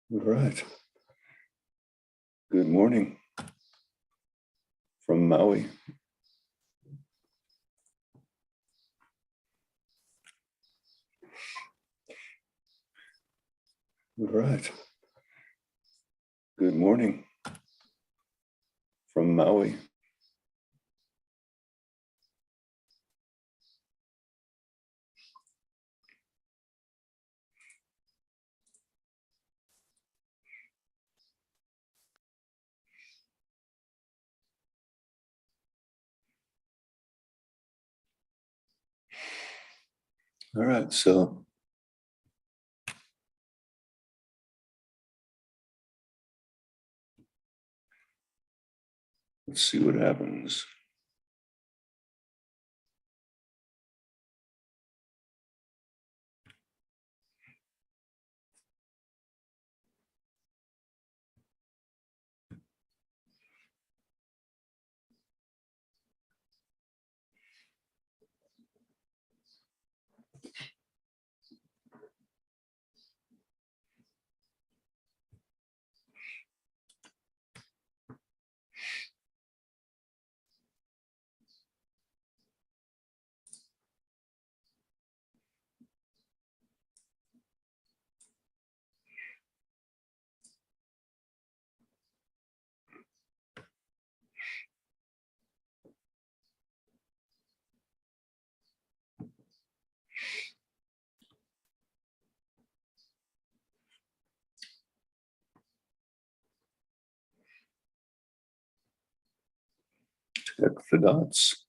All right. Good morning from Maui. All right. Good morning from Maui. All right, so let's see what happens. Check the dots.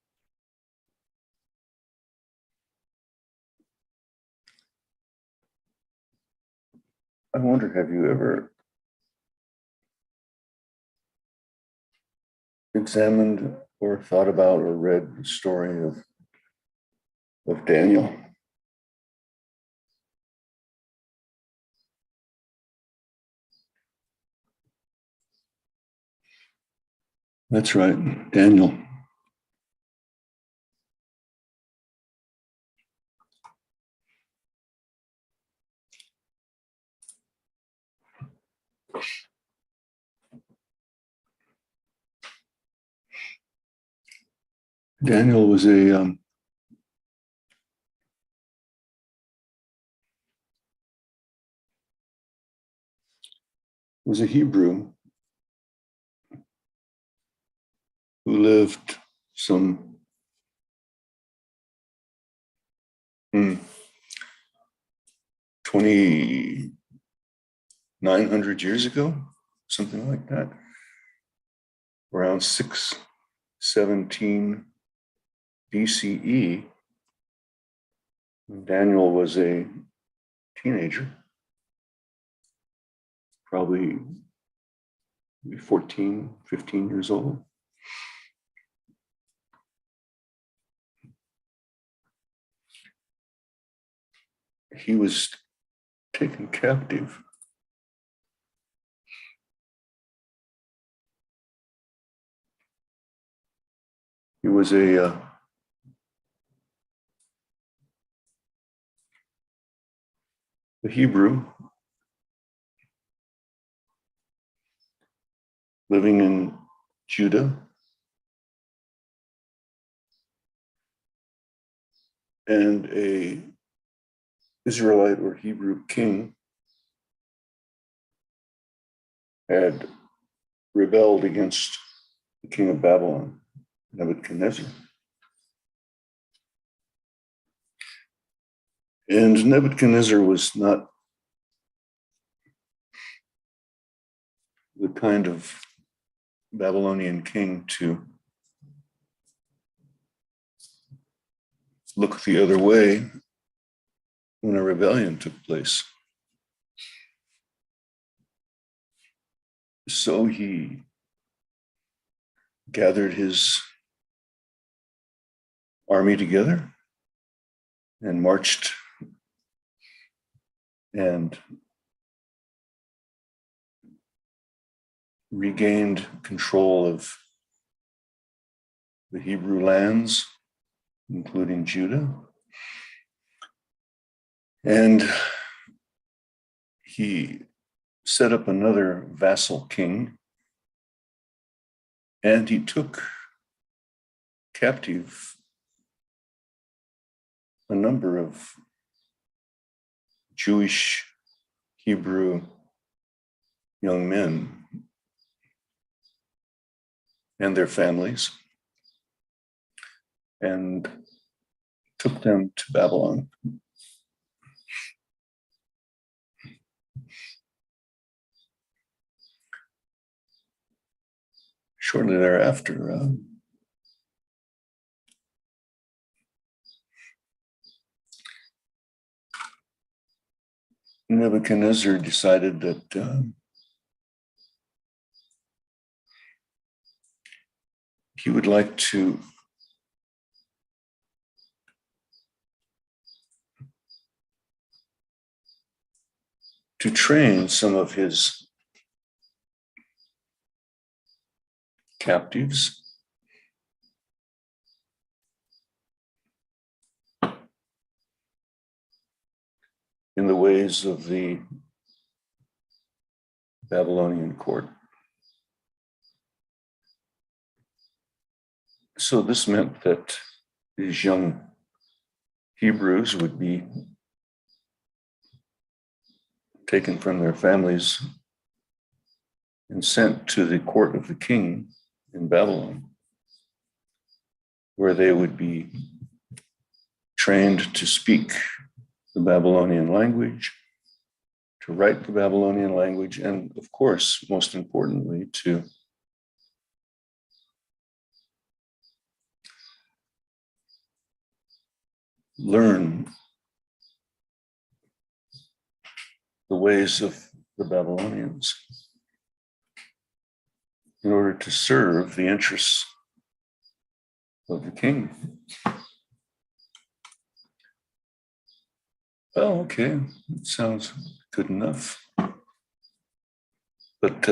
I wonder, have you ever examined or thought about or read the story of Daniel? That's right, Daniel. Daniel was a Hebrew who lived some 2,900 years ago, something like that, around 617 BCE. Daniel was a teenager, probably 14, 15 years old. He was taken captive. He was a Hebrew living in Judah, and a Israelite or Hebrew king had rebelled against the king of Babylon, Nebuchadnezzar. And Nebuchadnezzar was not the kind of Babylonian king to look the other way when a rebellion took place. So he gathered his army together and marched and regained control of the Hebrew lands, including Judah. And he set up another vassal king, and he took captive a number of Jewish, Hebrew young men and their families, and took them to Babylon. Shortly thereafter, Nebuchadnezzar decided that he would like to train some of his captives in the ways of the Babylonian court. So this meant that these young Hebrews would be taken from their families and sent to the court of the king in Babylon, where they would be trained to speak the Babylonian language, to write the Babylonian language, and of course, most importantly, to learn the ways of the Babylonians in order to serve the interests of the king. Oh, okay, that sounds good enough. But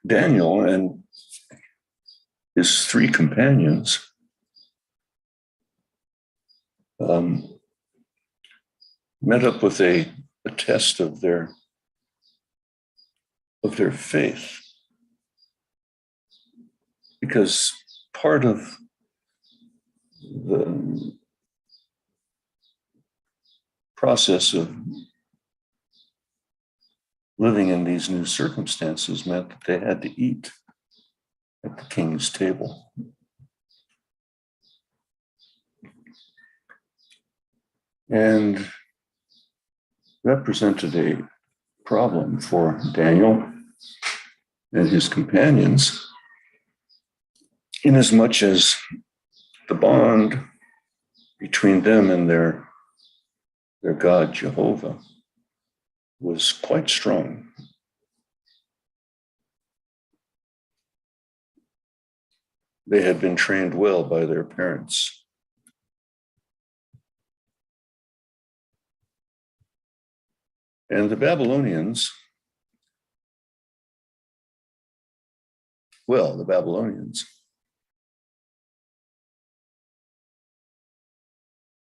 Daniel and his three companions met up with a test of their faith, because part of the process of living in these new circumstances meant that they had to eat at the king's table. And that presented a problem for Daniel and his companions, inasmuch as the bond between them and their God, Jehovah, was quite strong. They had been trained well by their parents. And the Babylonians,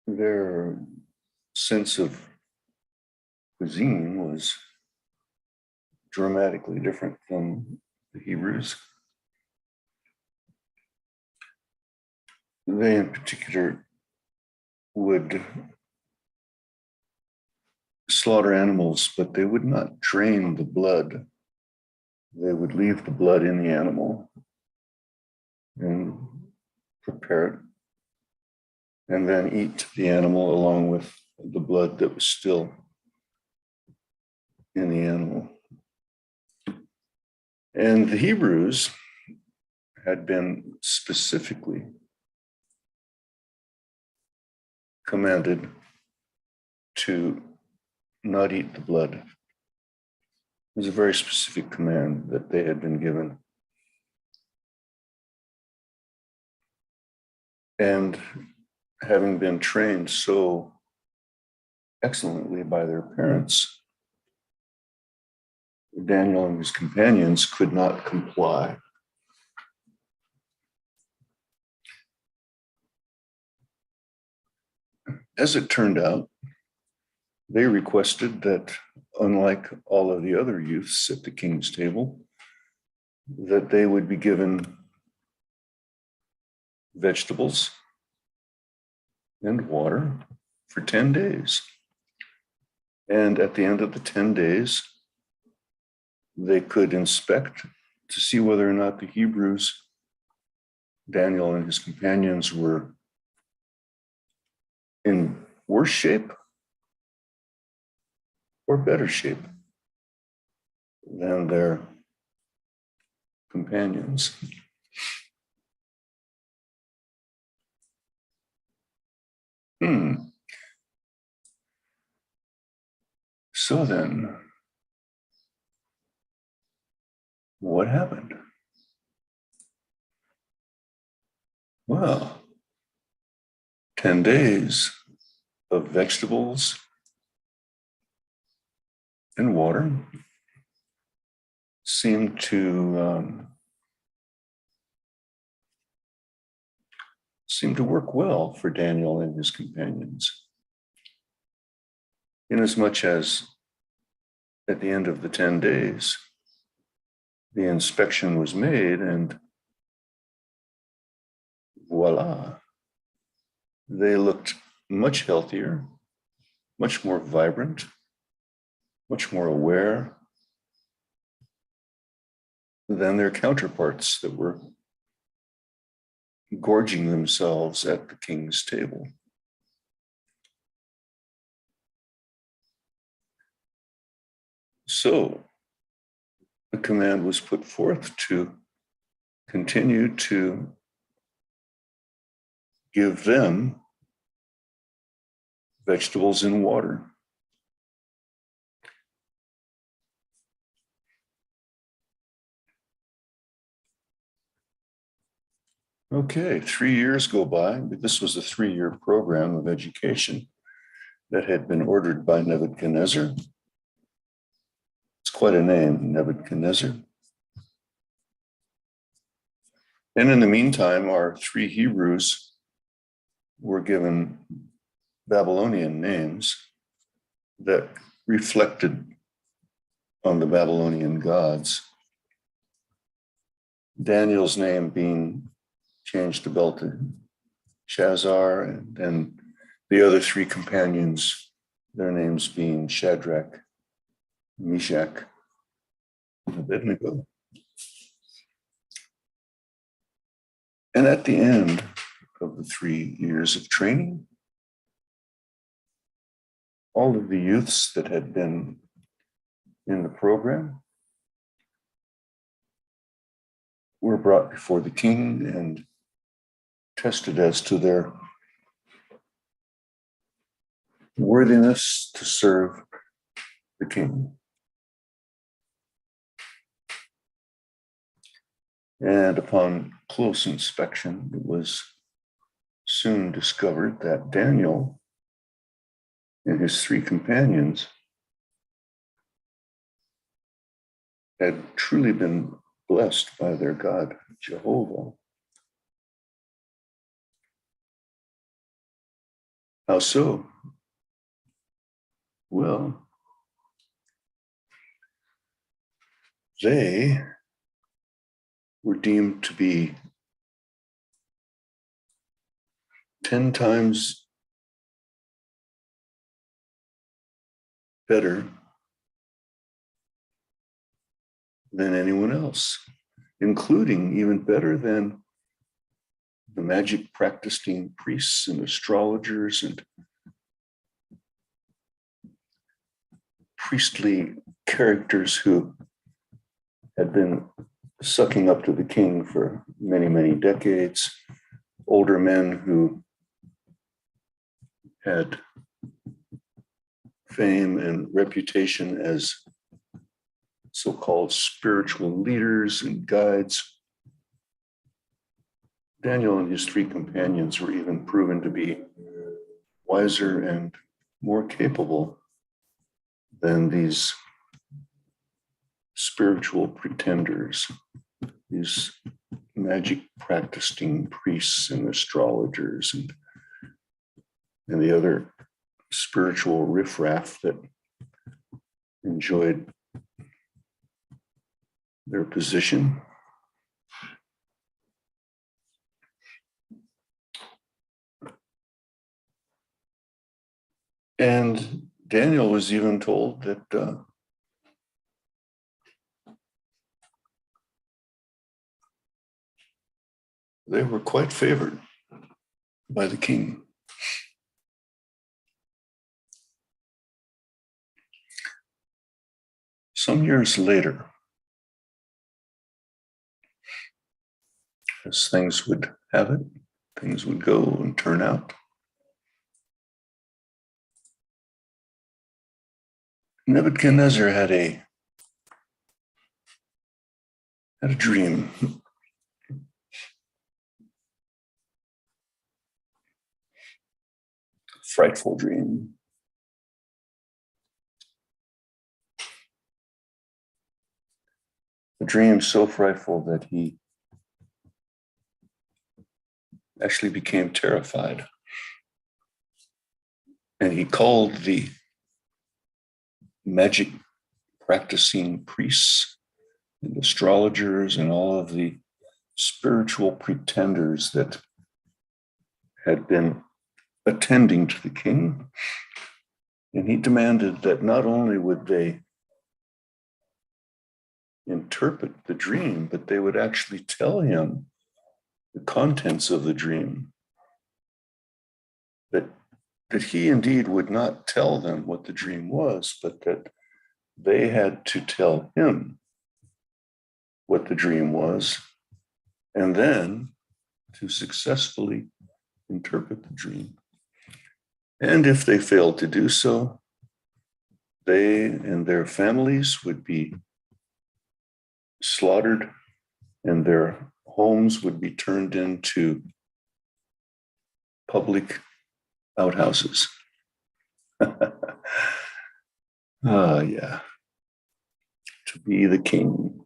their sense of cuisine was dramatically different from the Hebrews. They, in particular, would slaughter animals, but they would not drain the blood. They would leave the blood in the animal and prepare it, and then eat the animal along with the blood that was still in the animal. And the Hebrews had been specifically commanded to not eat the blood. It was a very specific command that they had been given. And having been trained so excellently by their parents, Daniel and his companions could not comply. As it turned out, they requested that, unlike all of the other youths at the king's table, that they would be given vegetables and water for 10 days. And at the end of the 10 days, they could inspect to see whether or not the Hebrews, Daniel and his companions, were in worse shape or better shape than their companions. So then, what happened? Well, 10 days of vegetables and water seemed to work well for Daniel and his companions, inasmuch as at the end of the 10 days, the inspection was made, and voila, they looked much healthier, much more vibrant, much more aware than their counterparts that were gorging themselves at the king's table. So a command was put forth to continue to give them vegetables and water. Okay, 3 years go by. This was a 3-year program of education that had been ordered by Nebuchadnezzar. It's quite a name, Nebuchadnezzar. And in the meantime, our 3 Hebrews were given Babylonian names that reflected on the Babylonian gods. Daniel's name being changed to Belteshazzar, and then the other 3 companions, their names being Shadrach, Meshach, and Abednego. And at the end of the 3 years of training, all of the youths that had been in the program were brought before the king and tested as to their worthiness to serve the king. And upon close inspection, it was soon discovered that Daniel and his 3 companions had truly been blessed by their God, Jehovah. How so? Well, they were deemed to be 10 times better than anyone else, including even better than the magic practicing priests and astrologers and priestly characters who had been sucking up to the king for many, many decades, older men who had fame and reputation as so-called spiritual leaders and guides. Daniel and his 3 companions were even proven to be wiser and more capable than these spiritual pretenders, these magic practicing priests and astrologers and the other spiritual riffraff that enjoyed their position. And Daniel was even told that they were quite favored by the king. Some years later, as things would have it, things would go and turn out. Nebuchadnezzar had a dream. Frightful dream. A dream so frightful that he actually became terrified. And he called the magic practicing priests and astrologers and all of the spiritual pretenders that had been attending to the king. And he demanded that not only would they interpret the dream, but they would actually tell him the contents of the dream. That he indeed would not tell them what the dream was, but that they had to tell him what the dream was, and then to successfully interpret the dream. And if they failed to do so, they and their families would be slaughtered, and their homes would be turned into public outhouses. Yeah. To be the king.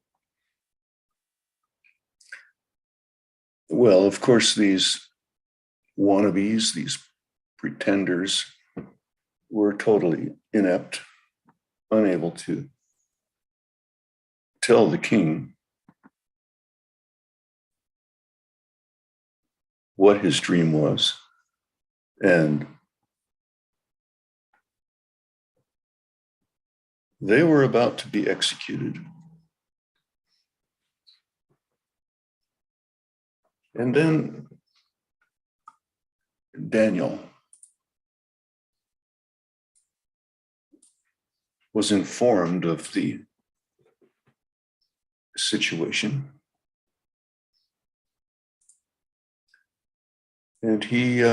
Well, of course, these wannabes, these pretenders, were totally inept, unable to tell the king what his dream was. And they were about to be executed. And then Daniel was informed of the situation. And he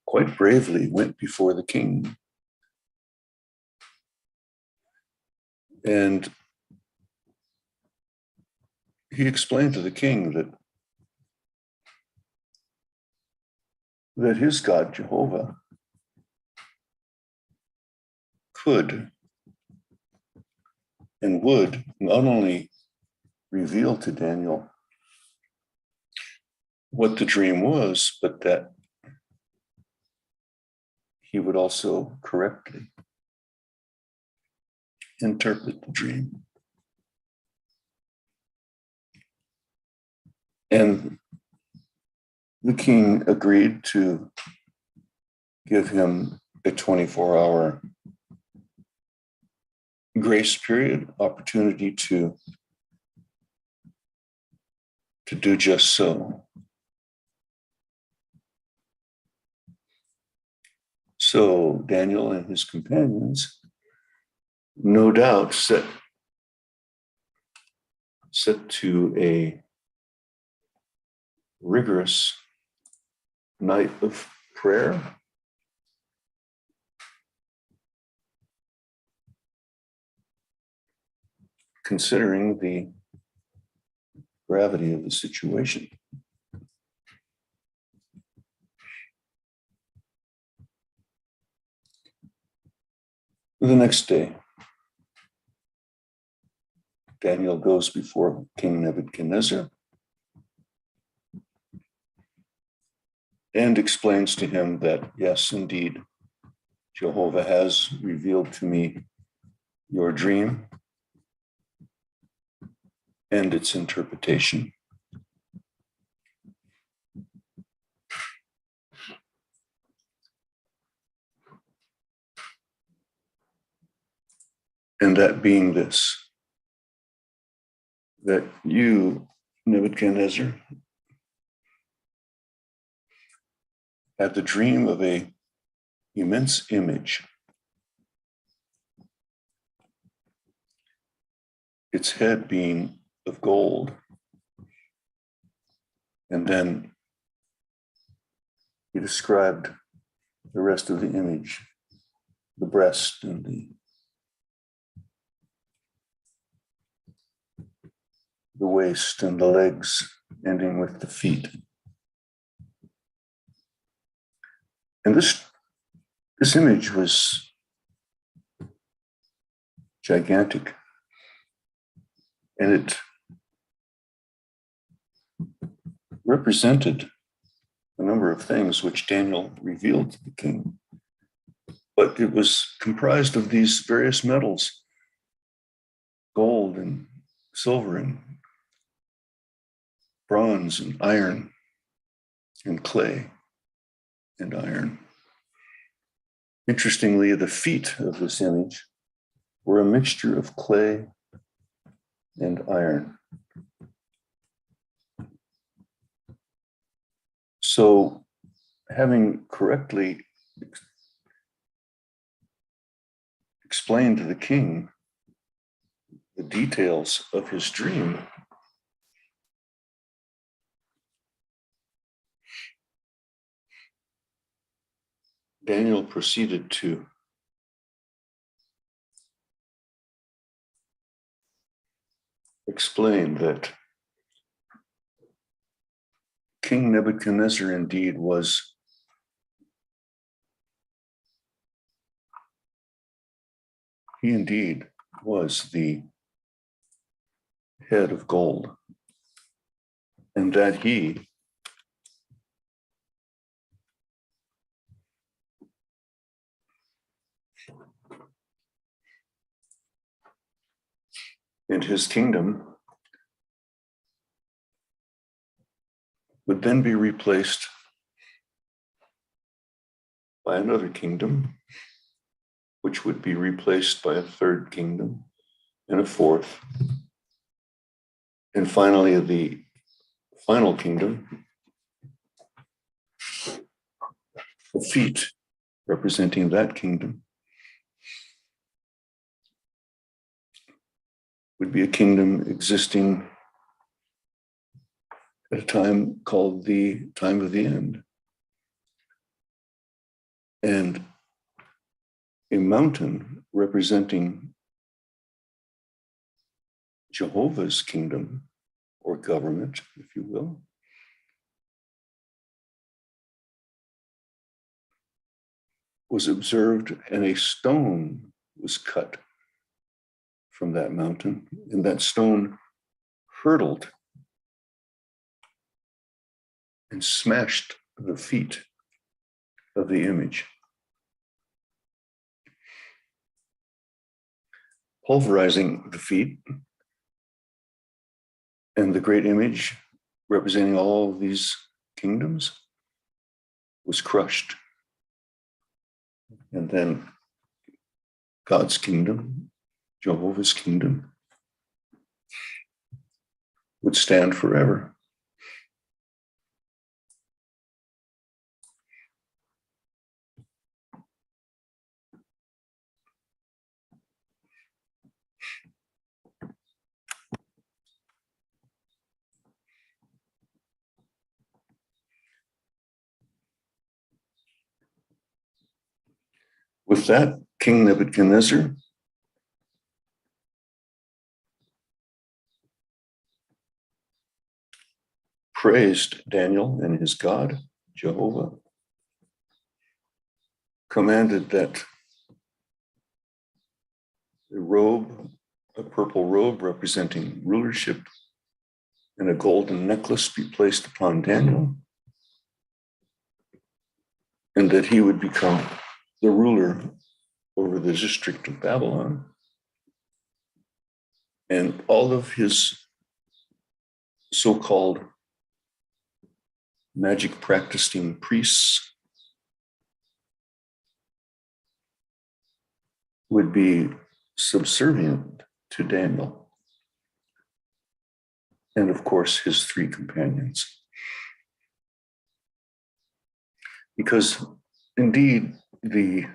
quite bravely went before the king. And he explained to the king that his God, Jehovah, could and would not only reveal to Daniel what the dream was, but that he would also correctly interpret the dream. And the king agreed to give him a 24-hour grace period, opportunity to do just so. So Daniel and his companions, no doubt, set to a rigorous night of prayer. Considering the gravity of the situation. The next day, Daniel goes before King Nebuchadnezzar. and explains to him that, yes, indeed, Jehovah has revealed to me your dream and its interpretation. And that being this, that you, Nebuchadnezzar, had the dream of an immense image, its head being of gold. And then he described the rest of the image, the breast and the waist and the legs, ending with the feet. And this image was gigantic, and it represented a number of things which Daniel revealed to the king. But it was comprised of these various metals, gold and silver and bronze and iron and clay and iron. Interestingly, the feet of this image were a mixture of clay and iron. So, having correctly explained to the king the details of his dream, Daniel proceeded to explain that King Nebuchadnezzar indeed was the head of gold, and that he and his kingdom would then be replaced by another kingdom, which would be replaced by a third kingdom and a fourth. And finally, the final kingdom, the feet representing that kingdom, would be a kingdom existing at a time called the time of the end. And a mountain representing Jehovah's kingdom or government, if you will, was observed, and a stone was cut from that mountain, and that stone hurtled and smashed the feet of the image, pulverizing the feet, and the great image representing all of these kingdoms was crushed. And then God's kingdom, Jehovah's kingdom, would stand forever. With that, King Nebuchadnezzar praised Daniel and his God, Jehovah, commanded that a purple robe representing rulership, and a golden necklace be placed upon Daniel, and that he would become the ruler over the district of Babylon. And all of his so-called magic practicing priests would be subservient to Daniel. And of course, his three companions. Because indeed, the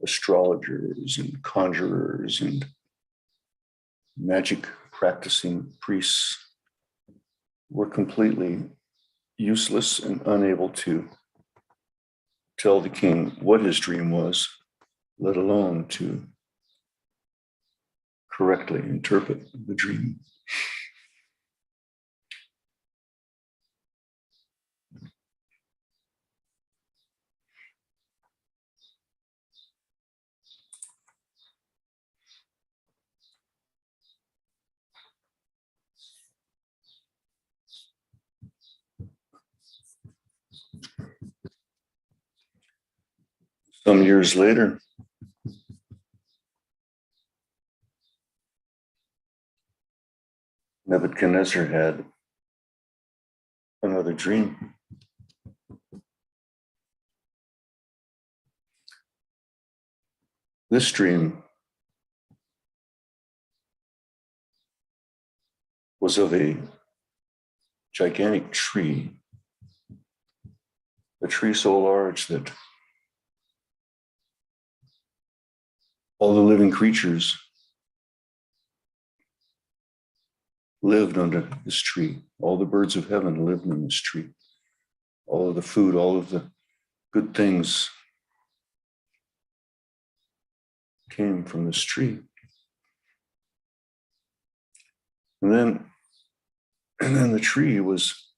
astrologers and conjurers and magic practicing priests were completely useless and unable to tell the king what his dream was, let alone to correctly interpret the dream. Some years later, Nebuchadnezzar had another dream. This dream was of a gigantic tree, a tree so large that all the living creatures lived under this tree. All the birds of heaven lived in this tree. All of the food, all of the good things came from this tree. And then the tree was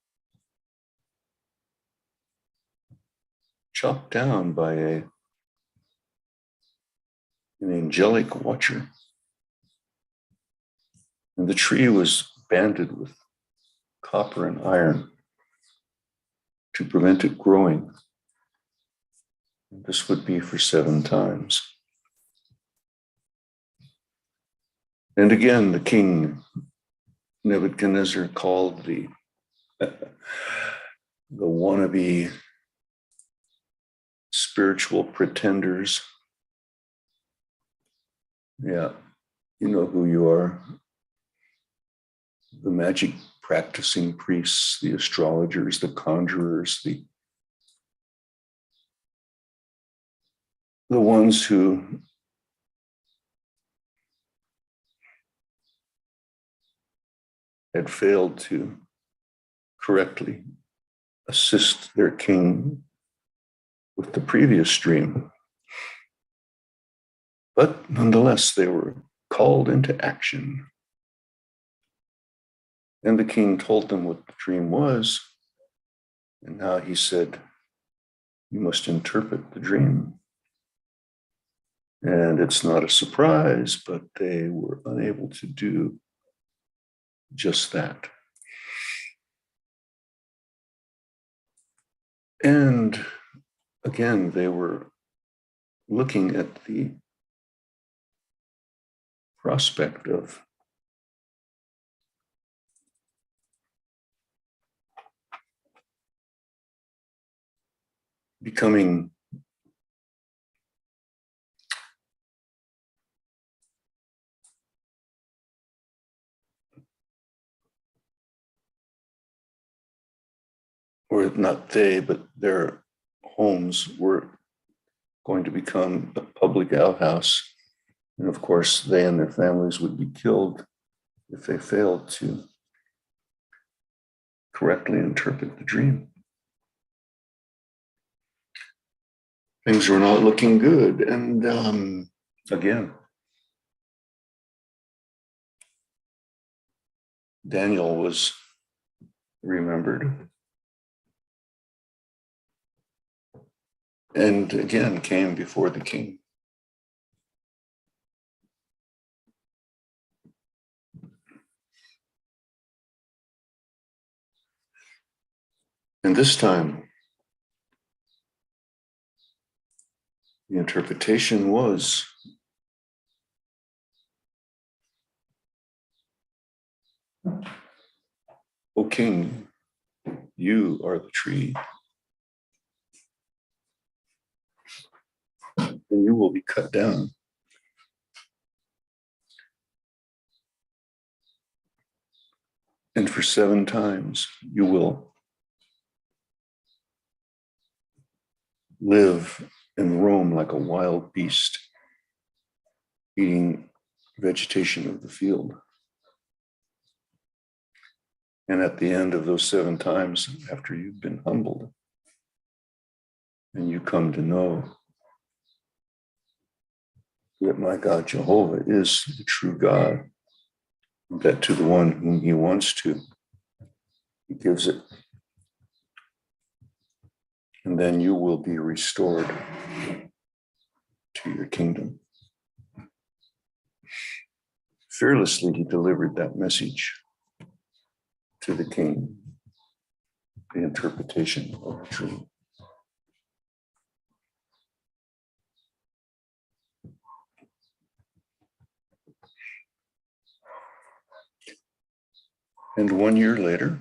chopped down by an angelic watcher. And the tree was banded with copper and iron to prevent it growing. And this would be for 7 times. And again, the king Nebuchadnezzar called the wannabe spiritual pretenders. Yeah, you know who you are. The magic practicing priests, the astrologers, the conjurers, the ones who had failed to correctly assist their king with the previous dream. But nonetheless, they were called into action. And the king told them what the dream was. And now he said, you must interpret the dream. And it's not a surprise, but they were unable to do just that. And again, they were looking at the prospect of becoming or not they, but their homes were going to become a public outhouse. And of course, they and their families would be killed if they failed to correctly interpret the dream. Things were not looking good. And again, Daniel was remembered. And again, came before the king. And this time, The interpretation was, O king, you are the tree, and you will be cut down. And for 7 times you will live and roam like a wild beast, eating vegetation of the field. And at the end of those 7 times, after you've been humbled, and you come to know that my God Jehovah is the true God, that to the one whom he wants to, he gives it. And then you will be restored to your kingdom. Fearlessly, he delivered that message to the king, the interpretation of the dream. And 1 year later,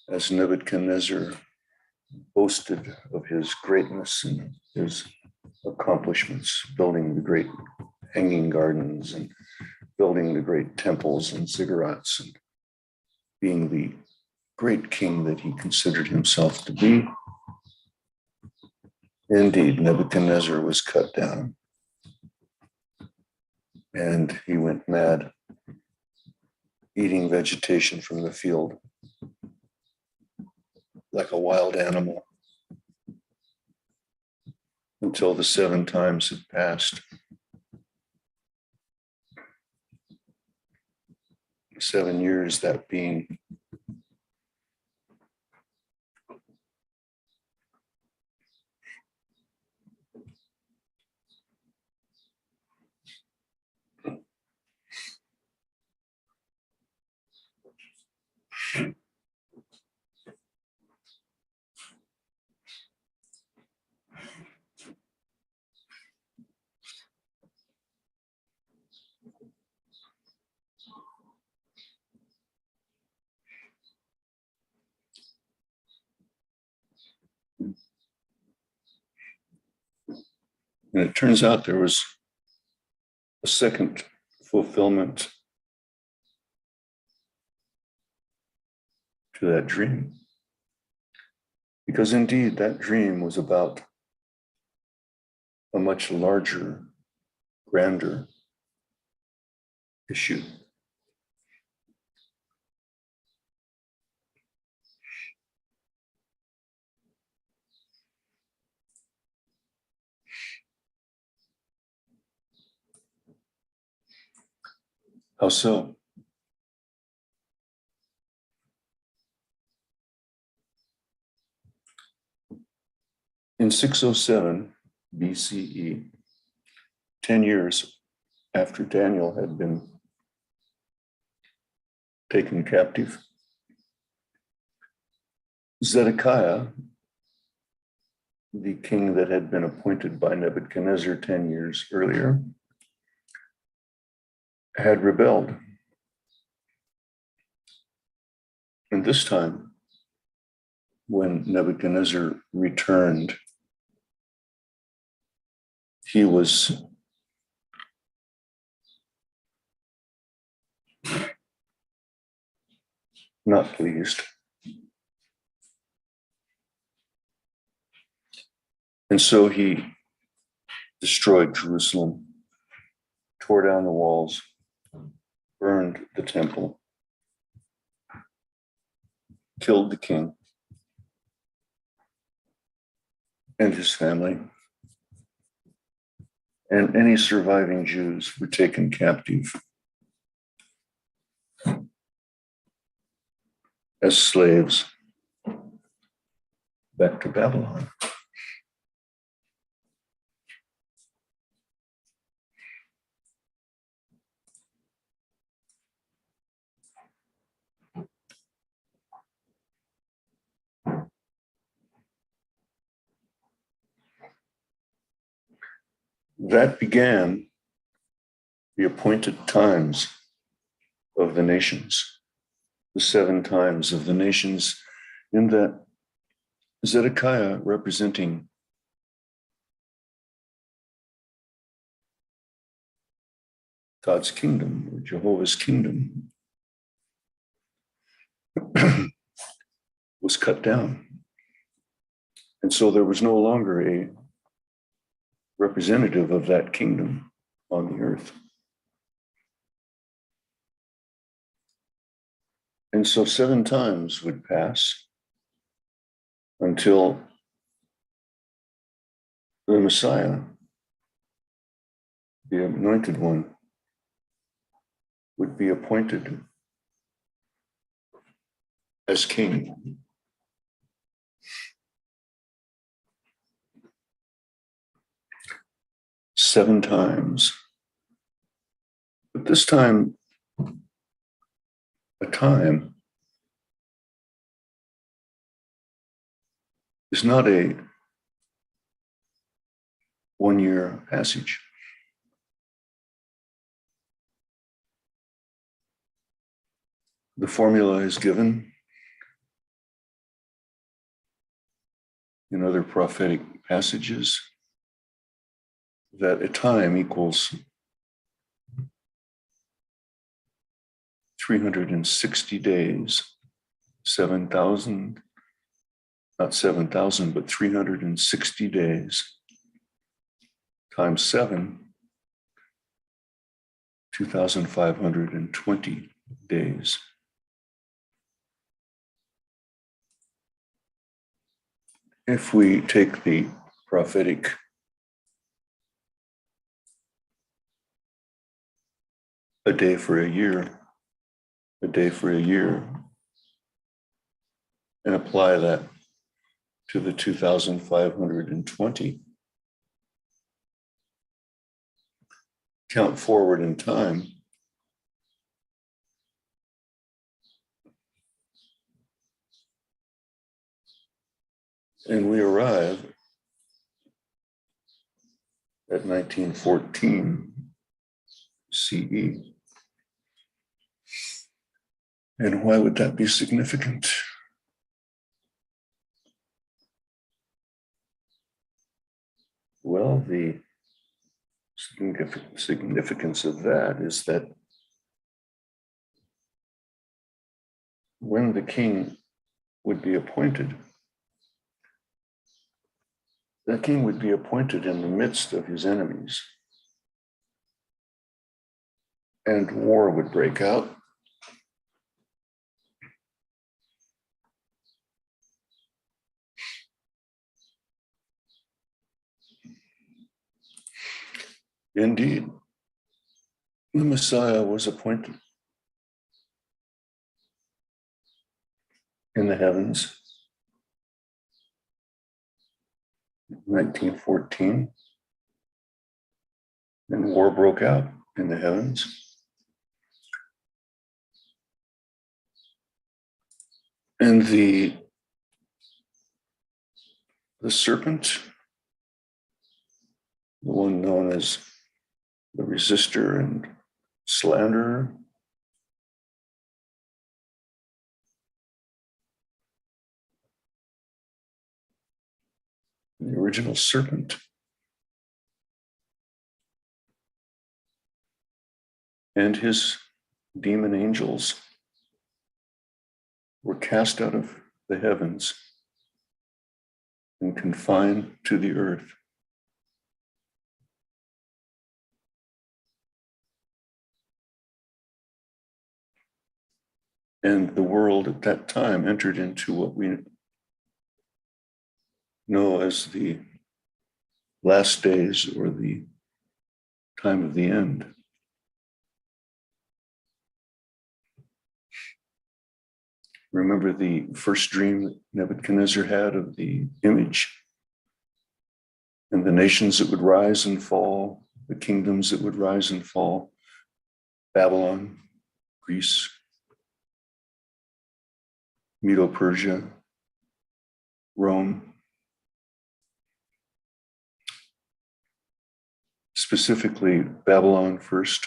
as Nebuchadnezzar boasted of his greatness and his accomplishments, building the great hanging gardens and building the great temples and ziggurats and being the great king that he considered himself to be, indeed, Nebuchadnezzar was cut down and he went mad, eating vegetation from the field like a wild animal until the 7 times had passed. 7 years, that being and it turns out there was a second fulfillment to that dream. Because indeed, that dream was about a much larger, grander issue. How so? In 607 BCE, 10 years after Daniel had been taken captive, Zedekiah, the king that had been appointed by Nebuchadnezzar 10 years earlier, had rebelled. And this time, when Nebuchadnezzar returned, he was not pleased. And so he destroyed Jerusalem, tore down the walls, burned the temple, killed the king and his family, and any surviving Jews were taken captive as slaves back to Babylon. That began the appointed times of the nations, the 7 times of the nations, in that Zedekiah, representing God's kingdom, or Jehovah's kingdom, was cut down. And so there was no longer a representative of that kingdom on the earth. And so 7 times would pass until the Messiah, the anointed one, would be appointed as king. Seven times. But this time, a time is not a 1-year passage. The formula is given in other prophetic passages that a time equals 360 days, 7,000, not 7,000, but 360 days times 7, 2,520 days. If we take the prophetic a day for a year, and apply that to the 2,520, count forward in time, and we arrive at 1914 CE. And why would that be significant? Well, the significance of that is that when the king would be appointed, the king would be appointed in the midst of his enemies, and war would break out. Indeed, the Messiah was appointed in the heavens, 1914, and war broke out in the heavens. And the serpent, the one known as the resistor and slanderer, the original serpent, and his demon angels were cast out of the heavens and confined to the earth. And the world at that time entered into what we know as the last days, or the time of the end. Remember the first dream that Nebuchadnezzar had of the image, and the nations that would rise and fall, the kingdoms that would rise and fall: Babylon, Greece, Medo-Persia, Rome. specifically Babylon first,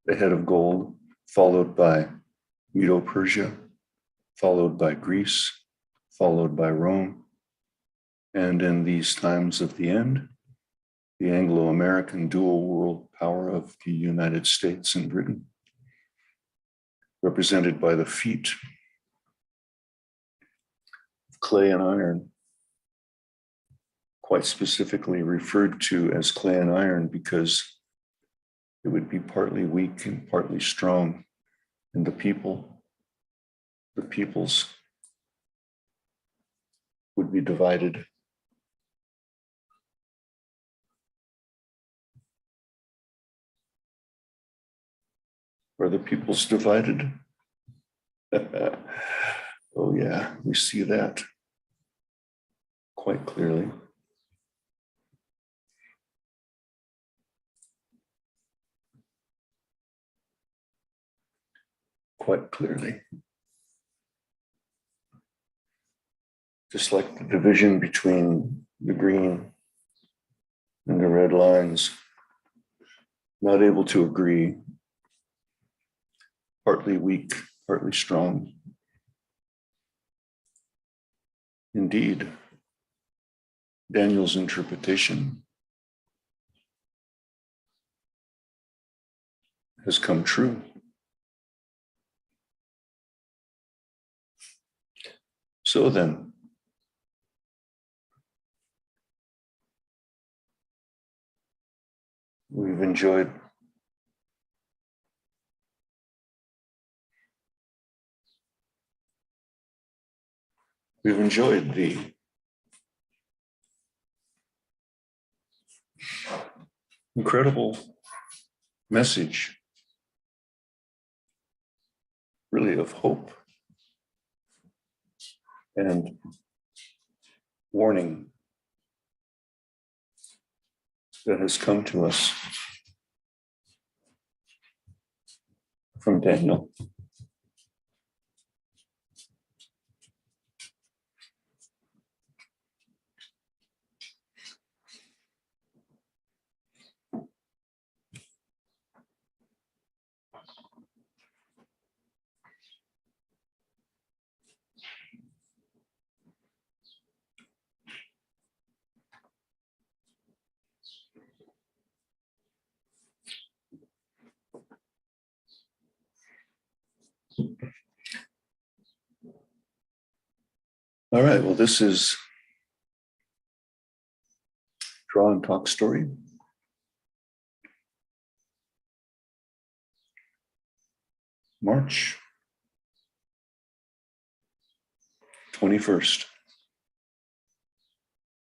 the head of gold, followed by Medo-Persia, followed by Greece, followed by Rome, and in these times of the end, the Anglo-American dual world power of the United States and Britain, represented by the feet of clay and iron, quite specifically referred to as clay and iron because it would be partly weak and partly strong, and the peoples would be divided. Are the peoples divided? Oh yeah, we see that quite clearly. Quite clearly. Just like the division between the green and the red lines, not able to agree, partly weak, partly strong. Indeed, Daniel's interpretation has come true. So then, we've enjoyed the incredible message, really, of hope and warning that has come to us from Daniel. All right, well, this is Draw and Talk Story. March 21st.